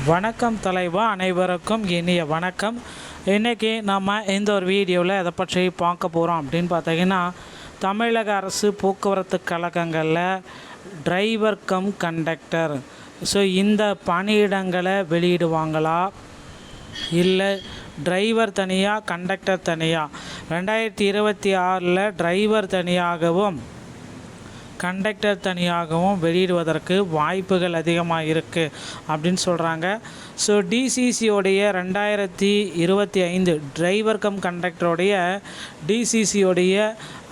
வணக்கம் தலைவா, அனைவருக்கும் இனிய வணக்கம். இன்றைக்கி நம்ம இந்த ஒரு வீடியோவில் எதை பற்றி பார்க்க போகிறோம் அப்படின்னு பார்த்தீங்கன்னா, தமிழக அரசு போக்குவரத்து கழகங்களில் டிரைவர் கம் கண்டக்டர் இந்த பணியிடங்களை வெளியிடுவாங்களா, இல்லை டிரைவர் தனியாக கண்டக்டர் தனியாக 2026 டிரைவர் தனியாகவும் கண்டக்டர் தனியாகவும் வெளியிடுவதற்கு வாய்ப்புகள் அதிகமாக இருக்குது அப்படின்னு சொல்கிறாங்க. டிசிசியோடைய 2025 டிரைவர் கம் கண்டக்டருடைய டிசிசியோடைய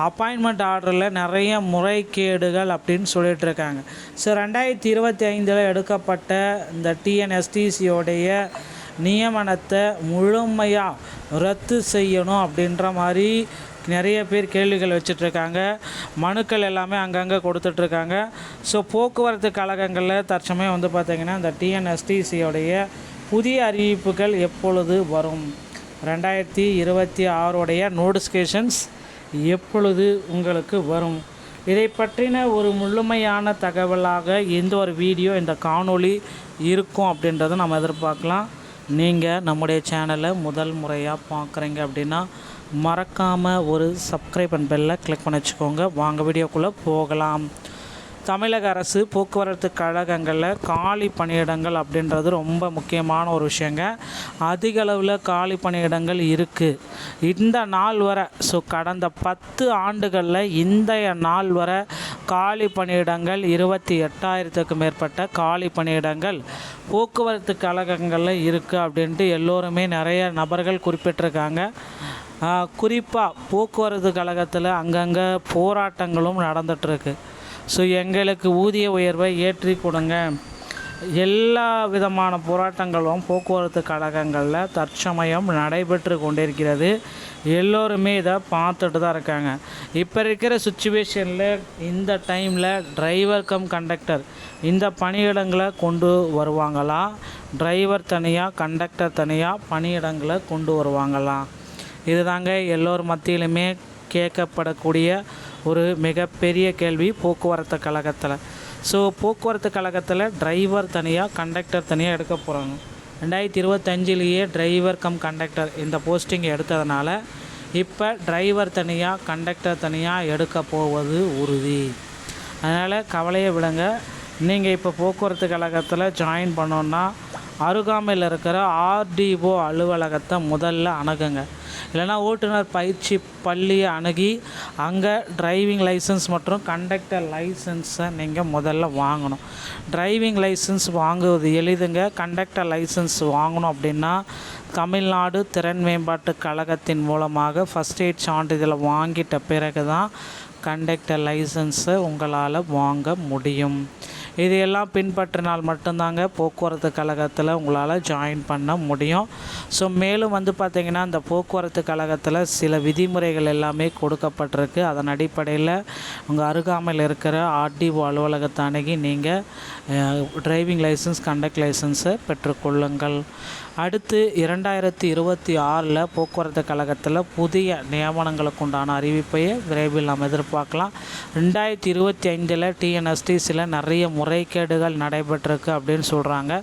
அப்பாயின்மெண்ட் ஆர்டரில் நிறைய முறைகேடுகள் அப்படின்னு சொல்லிகிட்ருக்காங்க. 2025 எடுக்கப்பட்ட இந்த டிஎன்எஸ்டிசியோடைய நியமனத்தை முழுமையாக ரத்து செய்யணும் அப்படின்ற மாதிரி நிறைய பேர் கேள்விகள் வச்சிட்ருக்காங்க. மனுக்கள் எல்லாமே அங்கங்கே கொடுத்துட்ருக்காங்க. போக்குவரத்து கழகங்களில் தற்சமயம் பார்த்திங்கன்னா இந்த டிஎன்எஸ்டிசியோடைய புதிய அறிவிப்புகள் எப்பொழுது வரும், 2026 நோட்டிஃபிகேஷன்ஸ் எப்பொழுது உங்களுக்கு வரும், இதை பற்றின ஒரு முழுமையான தகவலாக இந்த ஒரு வீடியோ, இந்த காணொளி இருக்கும் அப்படின்றத நம்ம எதிர்பார்க்கலாம். நீங்கள் நம்முடைய சேனலை முதல் முறையாக பார்க்குறீங்க அப்படின்னா மறக்காமல் ஒரு சப்ஸ்கிரைப் அண்ட் பெல்லை கிளிக் பண்ணி வச்சுக்கோங்க. வாங்க வீடியோக்குள்ளே போகலாம். தமிழக அரசு போக்குவரத்து கழகங்களில் காலி பணியிடங்கள் அப்படின்றது ரொம்ப முக்கியமான ஒரு விஷயங்க. அதிக அளவில் காலி பணியிடங்கள் இருக்குது. இந்த நாள் வரை கடந்த 10 ஆண்டுகளில் இன்றைய நாள் வரை காலி பணியிடங்கள் 28,000க்கும் மேற்பட்ட காலி பணியிடங்கள் போக்குவரத்து கழகங்களில் இருக்குது அப்படின்ட்டு எல்லோருமே நிறைய நபர்கள் குறிப்பிட்டிருக்காங்க. குறிப்பாக போக்குவரத்து கழகத்தில் அங்கங்கே போராட்டங்களும் நடந்துகிட்ருக்கு. எங்களுக்கு ஊதிய உயர்வை ஏற்றி கொடுங்க, எல்லா விதமான போராட்டங்களும் போக்குவரத்து கழகங்களில் தற்சமயம் நடைபெற்று கொண்டிருக்கிறது. எல்லோருமே இதை பார்த்துட்டு தான் இருக்காங்க. இப்போ இருக்கிற சுச்சுவேஷனில் இந்த டைமில் டிரைவர் கம் கண்டக்டர் இந்த பணியிடங்களை கொண்டு வருவாங்களா, டிரைவர் தனியாக கண்டக்டர் தனியாக பணியிடங்களை கொண்டு வருவாங்களா, இதுதாங்க எல்லோர் மத்தியிலுமே கேட்கப்படக்கூடிய ஒரு மிகப்பெரிய கேள்வி போக்குவரத்து கழகத்தில். போக்குவரத்து கழகத்தில் டிரைவர் தனியாக கண்டக்டர் தனியாக எடுக்க போகிறாங்க. 2025 டிரைவர் கம் கண்டக்டர் இந்த போஸ்டிங் எடுத்ததுனால இப்போ டிரைவர் தனியாக கண்டக்டர் தனியாக எடுக்க போவது உறுதி. அதனால் கவலையை விடுங்க. நீங்கள் இப்போ போக்குவரத்து கழகத்தில் ஜாயின் பண்ணோன்னா அருகாமையில் இருக்கிற ஆர்டிஓ அலுவலகத்தை முதல்ல அணுகுங்க. இல்லைனா ஓட்டுநர் பயிற்சி பள்ளியை அணுகி அங்கே டிரைவிங் லைசன்ஸ் மற்றும் கண்டக்டர் லைசன்ஸை நீங்கள் முதல்ல வாங்கணும். டிரைவிங் லைசன்ஸ் வாங்குவது எளிதுங்க. கண்டக்டர் லைசன்ஸ் வாங்கணும் அப்படின்னா தமிழ்நாடு திறன் மேம்பாட்டு கழகத்தின் மூலமாக ஃபஸ்ட் எய்ட் சான்றிதழை வாங்கிட்ட பிறகு தான் கண்டக்டர் லைசன்ஸை உங்களால் வாங்க முடியும். இதையெல்லாம் பின்பற்றினால் மட்டும்தாங்க போக்குவரத்து கழகத்தில் உங்களால் ஜாயின் பண்ண முடியும். மேலும் பார்த்திங்கன்னா இந்த போக்குவரத்து கழகத்தில் சில விதிமுறைகள் எல்லாமே கொடுக்கப்பட்டிருக்கு. அதன் அடிப்படையில் உங்கள் அருகாமையில் இருக்கிற ஆர்டிஓ அலுவலகத்தை அணுகி நீங்கள் டிரைவிங் லைசன்ஸ் கண்டக்ட் லைசன்ஸை பெற்றுக்கொள்ளுங்கள். அடுத்து 2026 போக்குவரத்து கழகத்தில் புதிய நியமனங்களுக்கு உண்டான அறிவிப்பையை விரைவில் நாம் எதிர்பார்க்கலாம். 2025 டிஎன்எஸ்டிசியில் நிறைய முறைகேடுகள் நடைபெற்றிருக்கு அப்படின்னு சொல்கிறாங்க.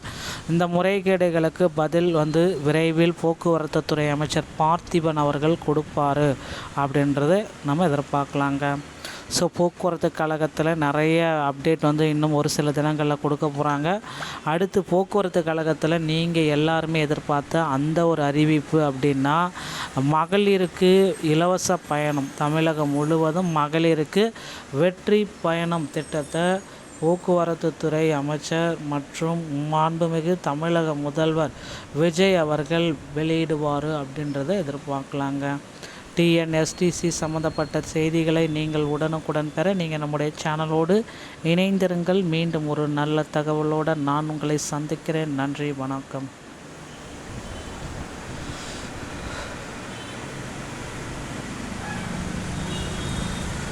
இந்த முறைகேடுகளுக்கு பதில் விரைவில் போக்குவரத்து துறை அமைச்சர் பார்த்திபன் அவர்கள் கொடுப்பார் அப்படின்றத நம்ம எதிர்பார்க்கலாங்க. போக்குவரத்து கழகத்தில் நிறைய அப்டேட் இன்னும் ஒரு சில தினங்களில் கொடுக்க போகிறாங்க. அடுத்து போக்குவரத்து கழகத்தில் நீங்கள் எல்லாருமே எதிர்பார்த்த அந்த ஒரு அறிவிப்பு அப்படின்னா, மகளிருக்கு இலவச பயணம், தமிழகம் முழுவதும் மகளிருக்கு வெற்றி பயணம் திட்டத்தை போக்குவரத்து துறை அமைச்சர் மற்றும் மாண்புமிகு தமிழக முதல்வர் விஜய் அவர்கள் வெளியிடுவார் அப்படின்றத எதிர்பார்க்கலாங்க. டிஎன்எஸ்டிசி சம்மந்தப்பட்ட செய்திகளை நீங்கள் உடனுக்குடன் பெற நீங்கள் நம்முடைய சேனலோடு இணைந்திருங்கள். மீண்டும் ஒரு நல்ல தகவலோடு நான் உங்களை சந்திக்கிறேன். நன்றி, வணக்கம்.